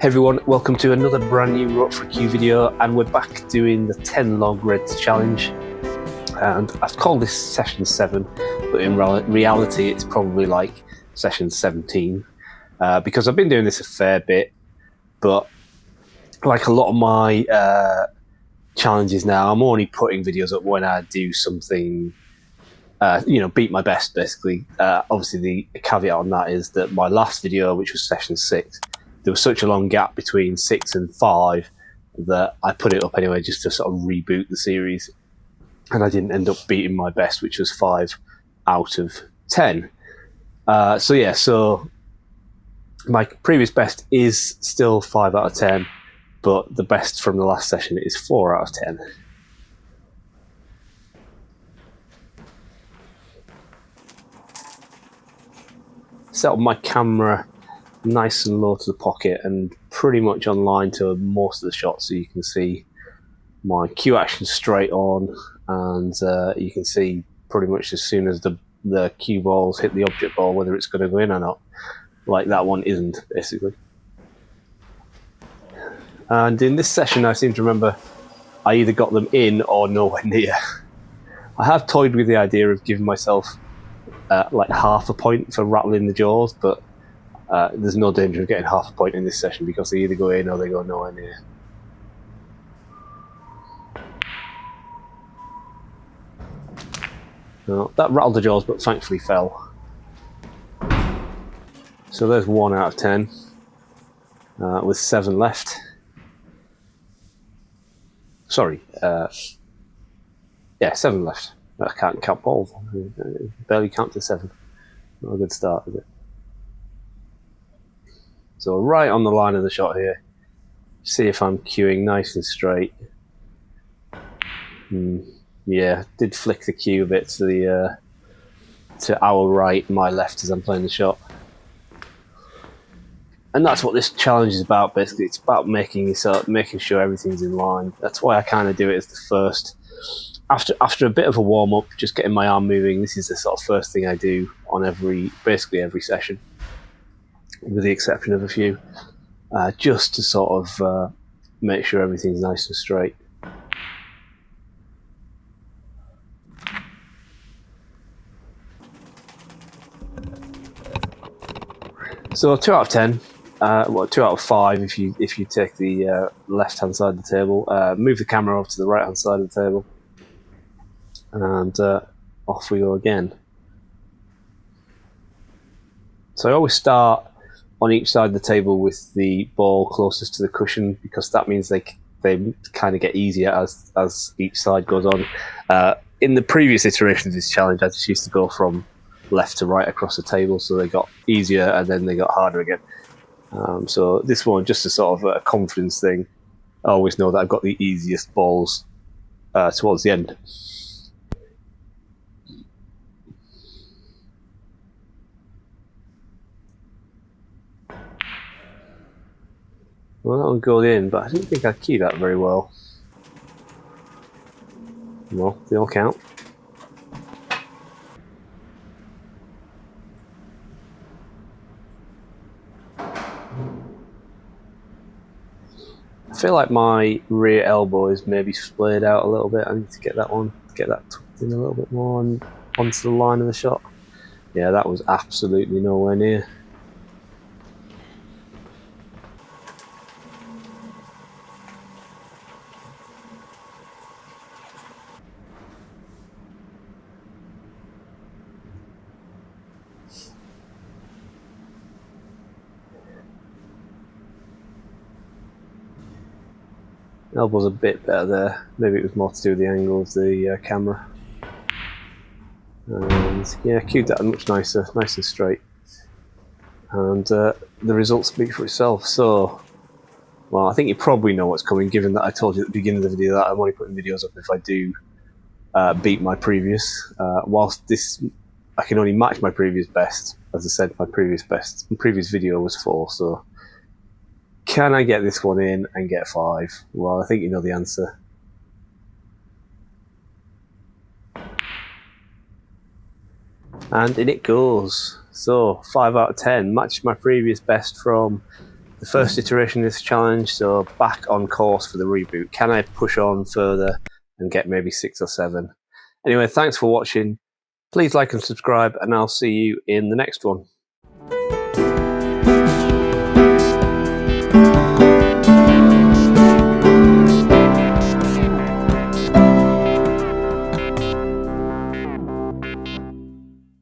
Hey everyone, welcome to another brand new Rope for a Cue video, and we're back doing the 10 log reds challenge. And I've called this session 7, but in reality it's probably like session 17, because I've been doing this a fair bit, but like a lot of my challenges now, I'm only putting videos up when I do something, beat my best basically. Obviously the caveat on that is that my last video, which was session 6, there was such a long gap between 6 and 5 that I put it up anyway just to sort of reboot the series, and I didn't end up beating my best, which was 5 out of 10. So my previous best is still 5 out of 10, but the best from the last session is 4 out of 10. Set up my camera nice and low to the pocket and pretty much on line to most of the shots, so you can see my cue action straight on, and you can see pretty much as soon as the cue balls hit the object ball whether it's going to go in or not, like that one isn't basically. And in this session I seem to remember I either got them in or nowhere near. I have toyed with the idea of giving myself like half a point for rattling the jaws, but there's no danger of getting half a point in this session because they either go in or they go nowhere near. No, that rattled the jaws, but thankfully fell. So there's 1 out of 10 with 7 left. Sorry, 7 left. I can't count balls. Barely count to 7. Not a good start, is it? So right on the line of the shot here, see if I'm cueing nice and straight. Yeah, did flick the cue a bit to the to our right, my left as I'm playing the shot. And that's what this challenge is about basically. It's about making sure everything's in line. That's why I kind of do it as the first. After a bit of a warm up, just getting my arm moving. This is the sort of first thing I do on basically every session, with the exception of a few, just to sort of make sure everything's nice and straight. So 2 out of 10, 2 out of 5 if you take the left hand side of the table. Move the camera over to the right hand side of the table, and off we go again. So I always start on each side of the table with the ball closest to the cushion, because that means they kind of get easier as each side goes on. In the previous iterations of this challenge, I just used to go from left to right across the table, so they got easier and then they got harder again. So this one, just a sort of a confidence thing. I always know that I've got the easiest balls towards the end. Well, that one goes in, but I didn't think I cued that very well. Well, they all count. I feel like my rear elbow is maybe splayed out a little bit. I need to get that tucked in a little bit more and onto the line of the shot. Yeah, that was absolutely nowhere near. Elbow's a bit better there. Maybe it was more to do with the angle of the camera. And yeah, cued that much nicer, nice and straight. And the results speak for itself. So, well, I think you probably know what's coming, given that I told you at the beginning of the video that I'm only putting videos up if I do beat my previous. Whilst I can only match my previous best. As I said, my previous video was 4, so can I get this one in and get 5? Well, I think you know the answer. And in it goes. So 5 out of 10, matched my previous best from the first iteration of this challenge, so back on course for the reboot. Can I push on further and get maybe 6 or 7? Anyway, thanks for watching. Please like and subscribe, and I'll see you in the next one.